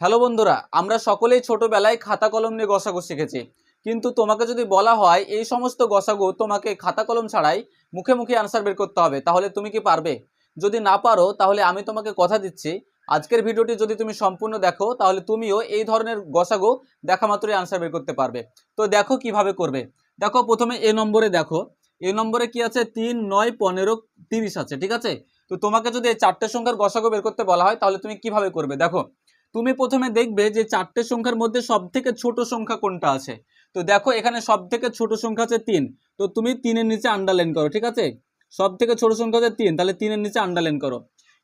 Hello বন্ধুরা, আমরা সকলেই ছোটবেলায় খাতা কলম নিয়ে গসাগু শিখেছি। কিন্তু তোমাকে যদি বলা হয় এই সমস্ত গসাগু তোমাকে খাতা কলম ছাড়াই মুখে মুখে আনসার বের করতে হবে, তাহলে তুমি কি পারবে? যদি না পারো তাহলে আমি তোমাকে কথা দিচ্ছি, আজকের ভিডিওটি যদি তুমি সম্পূর্ণ দেখো তাহলে তুমিও এই ধরনের গসাগু দেখা মাত্রই আনসার বের করতে পারবে। তো দেখো কিভাবে করবে। দেখো প্রথমে এ নম্বরে দেখো, এ নম্বরে কি আছে? 3, 9, 15, 30 আছে, ঠিক আছে। তো তোমাকে যদি এই চারটে সংখ্যার গসাগু বের করতে বলা হয় তাহলে তুমি কিভাবে করবে? দেখো, তুমি প্রথমে দেখবে যে চারটে সংখ্যার মধ্যে সবথেকে ছোট সংখ্যা কোনটা আছে। তো দেখো এখানে সবথেকে ছোট সংখ্যা আছে 3, তো তুমি 3-এর নিচে আন্ডারলাইন করো, ঠিক আছে। সবথেকে ছোট সংখ্যা হচ্ছে 3, তাহলে 3-এর নিচে আন্ডারলাইন করো।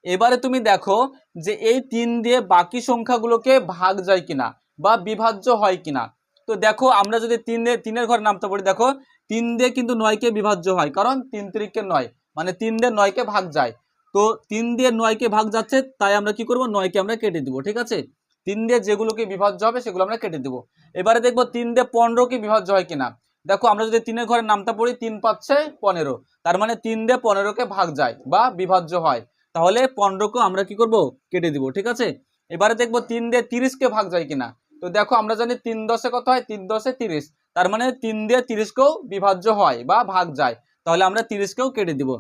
এবারে তুমি দেখো যে এই 3 দিয়ে বাকি সংখ্যাগুলোকে ভাগ যায় কিনা বা বিভাজ্য হয় কিনা। তো দেখো আমরা যদি 3-এর ঘরে নামতে পারি, দেখো 3 দিয়ে কিন্তু 9কে বিভাজ্য হয়, কারণ 3 3 9, মানে 3 দিয়ে 9কে ভাগ যায়। তো 3 দিয়ে 9কে ভাগ যাচ্ছে, তাই আমরা কি করব? 9কে আমরা কেটে দিব, ঠিক আছে। 3 দিয়ে যেগুলোকে বিভাজ্য হবে সেগুলো আমরা কেটে দেবো। এবারে দেখবো 3 দিয়ে 15কে বিভাজ্য হয় কিনা। দেখো আমরা যদি 3-এর ঘরে নামতা পড়ি, 3 5 15, তার মানে 3 দিয়ে 15কে ভাগ যায় বা বিভাজ্য হয়, তাহলে 15কে আমরা কি করব? কেটে দিব, ঠিক আছে। এবারে দেখবো 3 দিয়ে 30কে ভাগ যায় কিনা। তো দেখো আমরা জানি 3 10-এ কত হয়? 3 10-এ 30, তার মানে 3 দিয়ে 30কেও বিভাজ্য হয় বা ভাগ যায়, তাহলে আমরা 30কেও কেটে দিব।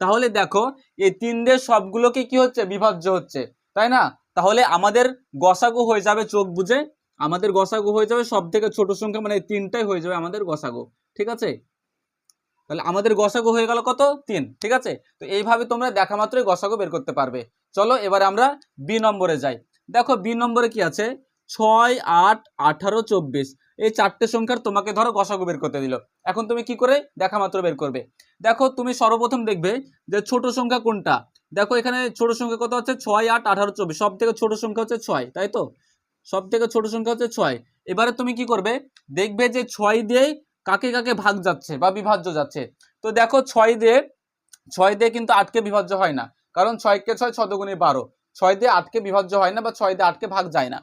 তাহলে দেখো এই 3 দিয়ে সবগুলোকে কি হচ্ছে? বিভাজ্য হচ্ছে, তাই না? তাহলে আমাদের গসাগু হয়ে যাবে, চোখ বুঝে আমাদের গসাগু হয়ে যাবে সব থেকে ছোট সংখ্যা, মানে 3টাই হয়ে যাবে আমাদের গসাগু, ঠিক আছে। তাহলে আমাদের গসাগু হয়ে গেল কত? 3, ঠিক আছে। তো এইভাবে তোমরা দেখা মাত্রই গসাগু বের করতে পারবে। চলো এবারে আমরা বি নম্বরে যাই। দেখো বি নম্বরে কি আছে? 6, 8, 18, 24, এই চারটে সংখ্যার তোমাকে ধরো গসাগু বের করতে দিল। এখন তুমি কি করে দেখা মাত্র বের করবে? দেখো তুমি সর্বপ্রথম দেখবে যে ছোট সংখ্যা কোনটা। দেখো এখানে ছোট সংখ্যা কত হচ্ছে? 6, 8, 18, 24, সব থেকে ছোট সংখ্যা হচ্ছে 6, তাই তো। সব থেকে ছোট সংখ্যা হচ্ছে 6। এবারে তুমি কি করবে? দেখবে যে 6 দিয়ে কাকে কাকে ভাগ যাচ্ছে বা বিভাজ্য যাচ্ছে। তো দেখো 6 দিয়ে কিন্তু 8কে বিভাজ্য হয় না, কারণ 6কে 6 6 দুগুণে 12, 6 দিয়ে 8কে বিভাজ্য হয় না বা 6 দিয়ে 8কে ভাগ যায় না।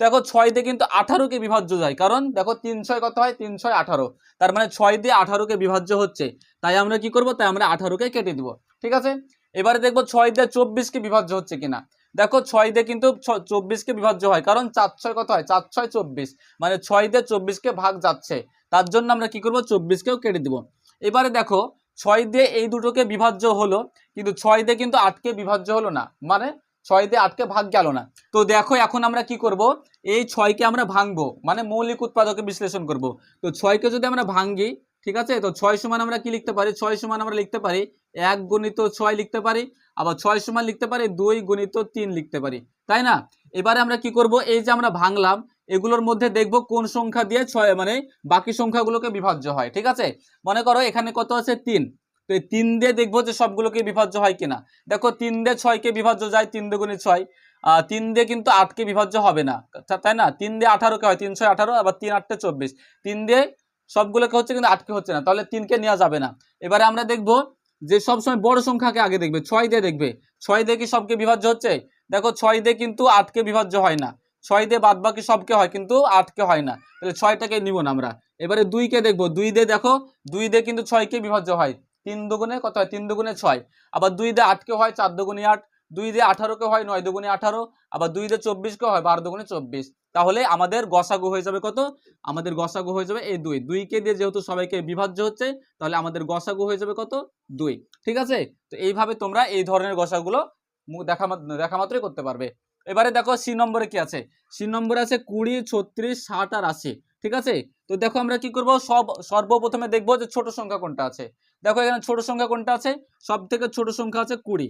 দেখো 6 দিয়ে কিন্তু 18কে বিভাজ্য যায়, কারণ দেখো 3 6 কত হয়? 3 6 18, তার মানে 6 দিয়ে 18কে বিভাজ্য হচ্ছে, তাই আমরা কি করব? তাই আমরা 18কে কেটে দিব, ঠিক আছে। এবারে দেখবো 6 দিয়ে 24কে বিভাজ্য হচ্ছে কিনা। দেখো 6 দিয়ে কিন্তু 24কে বিভাজ্য হয়, কারণ 4 6 কত হয়? 4 6 24, মানে 6 দিয়ে 24কে ভাগ যাচ্ছে, তার জন্য আমরা কি করব? 24কেও কেটে দিব। এবারে দেখো 6 দিয়ে এই দুটোকে বিভাজ্য হলো, কিন্তু 6 দিয়ে কিন্তু 8কে বিভাজ্য হলো না, মানে 6 দিয়ে 8কে ভাগ গেল না। তো দেখো এখন আমরা কি করব? এই 6কে আমরা ভাঙবো, মানে মৌলিক উৎপাদকে বিশ্লেষণ করব। তো 6কে যদি আমরা ভাঙি, ঠিক আছে, তো 6 সমান আমরা কি লিখতে পারি? 6 সমান আমরা লিখতে পারি 1 গুণিত 6 লিখতে পারি, আবার 6 সমান লিখতে পারি 2 গুণিত 3 লিখতে পারি, তাই না। এবারে আমরা কি করব? এই যে আমরা ভাঙলাম, এগুলোর মধ্যে দেখব কোন সংখ্যা দিয়ে 6 মানে বাকি সংখ্যাগুলোকে বিভাজ্য হয়, ঠিক আছে। মনে করো এখানে কত আছে? 3, তো এই 3 দিয়ে দেখবো যে সবগুলোকে বিভাজ্য হয় কিনা। দেখো 3 দিয়ে 6কে বিভাজ্য যায়, 3 দুগুণে 6, 3 দিয়ে কিন্তু 8কে বিভাজ্য হবে না, তাই না। 3 দিয়ে 18কে হয়, 3 6 18, আবার 3 8 24, 3 দিয়ে সবগুলোকে হচ্ছে কিন্তু 8কে হচ্ছে না, তাহলে 3কে নেওয়া যাবে না। এবারে আমরা দেখবো যে সবসময় বড় সংখ্যাকে আগে দেখবে, 6 দিয়ে দেখবে, 6 দিয়ে কি সবকে বিভাজ্য হচ্ছে? দেখো 6 দিয়ে কিন্তু 8কে বিভাজ্য হয় না, 6 দিয়ে বাদ বাকি সবকে হয়, কিন্তু 8কে হয় না, তাহলে 6টাকে নিব না আমরা। এবারে 2কে দেখবো, 2 দিয়ে দেখো 2 দিয়ে কিন্তু 6কে বিভাজ্য হয়, 3 দুগুণে কত হয়? 3 দুগুণে 6, আবার 2 দিয়ে 8কে হয় 4 দুগুণে 8, 2 দিয়ে 18কে হয় 9 দুগুণে 18, আবার 2 দিয়ে 24কে হয় 12 দুগুণে 24, তাহলে আমাদের গসাগু হয়ে যাবে কত? আমাদের গসাগু হয়ে যাবে এই 2, 2কে দিয়ে যেহেতু সবাইকে বিভাজ্য হচ্ছে, তাহলে আমাদের গসাগু হয়ে যাবে কত? 2, ঠিক আছে। তো এইভাবে তোমরা এই ধরনের গসাগুলো দেখা মাত্রই করতে পারবে। এবারে দেখো সি নম্বরে কি আছে? সি নম্বরে আছে 20, 36, 60 আর 80, ঠিক আছে। তো দেখো আমরা কি করব? সর্বপ্রথমে দেখবো যে ছোট সংখ্যা কোনটা আছে। দেখো এখানে ছোট সংখ্যা কোনটা আছে? সব থেকে ছোট সংখ্যা আছে 20।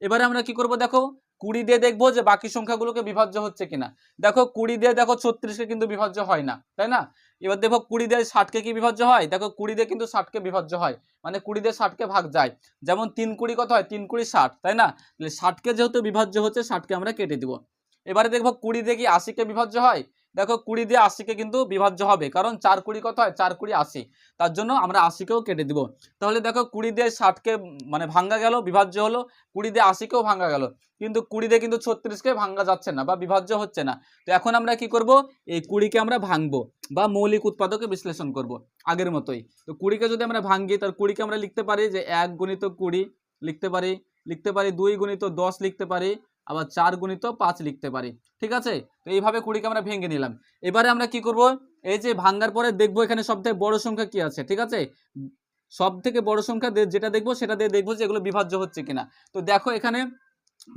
এবারে আমরা কি করব? দেখো 20 দিয়ে দেখবো যে বাকি সংখ্যাগুলোকে বিভাজ্য হচ্ছে কিনা। দেখো 20 দিয়ে দেখো 36কে কিন্তু বিভাজ্য হয় না, তাই না। এবার দেখো 20 দিয়ে 60কে কি বিভাজ্য হয়? দেখো 20 দিয়ে কিন্তু 60কে বিভাজ্য হয়, মানে 20 দিয়ে 60কে ভাগ যায়। যেমন 3 20 কত হয়? 3 20 60, তাই না। তাহলে 60কে যেহেতু বিভাজ্য হচ্ছে, 60কে আমরা কেটে দিব। এবারে দেখবো 20 দিয়ে কি 80কে বিভাজ্য হয়? দেখো 20 দিয়ে 80কে কিন্তু বিভাজ্য হবে, কারণ 4 20 কত হয়? 4 20 80, তার জন্য আমরা 80কেও কেটে দিব। তাহলে দেখো 20 দিয়ে 60কে মানে ভাঙ্গা গেল, বিভাজ্য হলো, 20 দিয়ে 80কেও ভাঙ্গা গেল, কিন্তু 20 দিয়ে কিন্তু 36কে ভাঙ্গা যাচ্ছে না বা বিভাজ্য হচ্ছে না। তো এখন আমরা কি করব? এই 20কে আমরা ভাঙবো বা মৌলিক উৎপাদকে বিশ্লেষণ করব আগের মতোই। তো 20কে যদি আমরা ভাঙি, তার 20কে আমরা লিখতে পারি যে 1 গুণিত 20 লিখতে পারি, 2 গুণিত 10 লিখতে পারি, আবার 4 গুণিত 5 লিখতে পারি। ঠিক আছে, তো এইভাবে 20কে আমরা ভেঙে নিলাম। এবারে আমরা কি করব, এই যে ভাঙার পরে দেখবো এখানে সবথেকে বড় সংখ্যা কি আছে। ঠিক আছে, সব থেকে বড় সংখ্যা যেটা দেখবো সেটা দিয়ে দেখবো যে এগুলো বিভাজ্য হচ্ছে কিনা। তো দেখো এখানে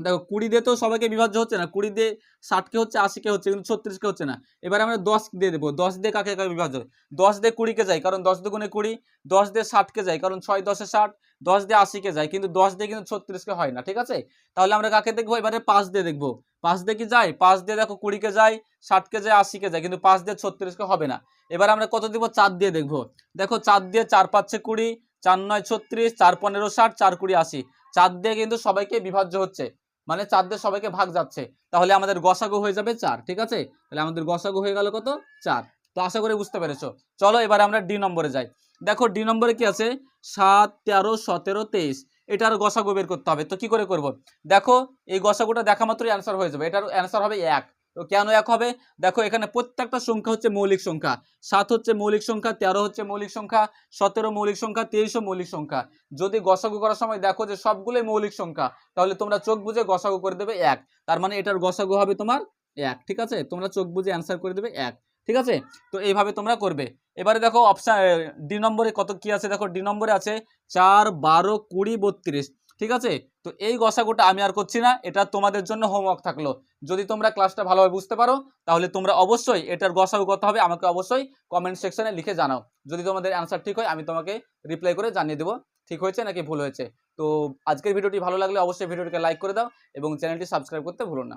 দেখো 20 দিয়ে তো সবাইকে বিভাজ্য হচ্ছে না, 20 দিয়ে 60কে হচ্ছে, 80কে হচ্ছে, কিন্তু 36কে হচ্ছে না। এবারে আমরা 10 দিয়ে দেবো। 10 দিয়ে কাকে কাকে বিভাজ্য, 10 দিয়ে 20কে যায় কারণ 10 দুগুণে 20, 10 দিয়ে 60কে যায় কারণ 6 10 60, 10 দিয়ে 80কে যায় কিন্তু 10 দিয়ে কিন্তু 36কে হয় না। ঠিক আছে, তাহলে আমরা কাকে দেখবো, এবারে 5 দিয়ে দেখবো। 5 দিয়ে কি যায়, 5 দিয়ে দেখো 20কে যায়, 60কে যায়, 80কে যায়, কিন্তু 5 দিয়ে 36কে হবে না। এবার আমরা কত দিব, 4 দিয়ে দেখবো। দেখো 4 দিয়ে 4 5 20, 4 9 36, 4 15 60, 4 20 80। 4 দিয়ে কিন্তু সবাইকে বিভাজ্য হচ্ছে, মানে 4 দিয়ে সবাইকে ভাগ যাচ্ছে, তাহলে আমাদের গসাগু হয়ে যাবে 4। ঠিক আছে, তাহলে আমাদের গসাগু হয়ে গেল কত, 4। তো আশা করি বুঝতে পেরেছো। চলো এবারে আমরা ডি নম্বরে যাই। দেখো ডি নম্বরে কি আছে, 7 13 17 23, এটার গসাগু বের করতে হবে। তো কি করে করব, দেখো এই গসাগুটা দেখা মাত্রই অ্যান্সার হয়ে যাবে। এটার অ্যান্সার হবে 1। তো কেন 1 হবে, দেখো এখানে প্রত্যেকটা সংখ্যা হচ্ছে মৌলিক সংখ্যা। 7 হচ্ছে মৌলিক সংখ্যা, 13 হচ্ছে মৌলিক সংখ্যা, 17 মৌলিক সংখ্যা, 23ও মৌলিক সংখ্যা। যদি গসাগু করার সময় দেখো যে সবগুলোই মৌলিক সংখ্যা, তাহলে তোমরা চোখ বুঝে গসাগু করে দেবে 1। তার মানে এটার গসাগু হবে তোমার 1। ঠিক আছে, তোমরা চোখ বুঝে অ্যান্সার করে দেবে 1। ঠিক আছে, তো এইভাবে তোমরা করবে। এবারে দেখো অপশন ডি নম্বরে কত কি আছে, দেখো ডি নম্বরে আছে 4 12 20 32। ঠিক আছে, তো এই গসাগুটা আমি আর করছি না, এটা তোমাদের জন্য হোমওয়ার্ক থাকলো। যদি তোমরা ক্লাসটা ভালোভাবে বুঝতে পারো তাহলে তোমরা অবশ্যই এটার গসাগু কত হবে আমাকে অবশ্যই কমেন্ট সেকশনে লিখে জানাও। যদি তোমাদের অ্যান্সার ঠিক হয় আমি তোমাকে রিপ্লাই করে জানিয়ে দেবো ঠিক হয়েছে নাকি ভুল হয়েছে। তো আজকের ভিডিওটি ভালো লাগলে অবশ্যই ভিডিওটিকে লাইক করে দাও এবং চ্যানেলটি সাবস্ক্রাইব করতে ভুলো না।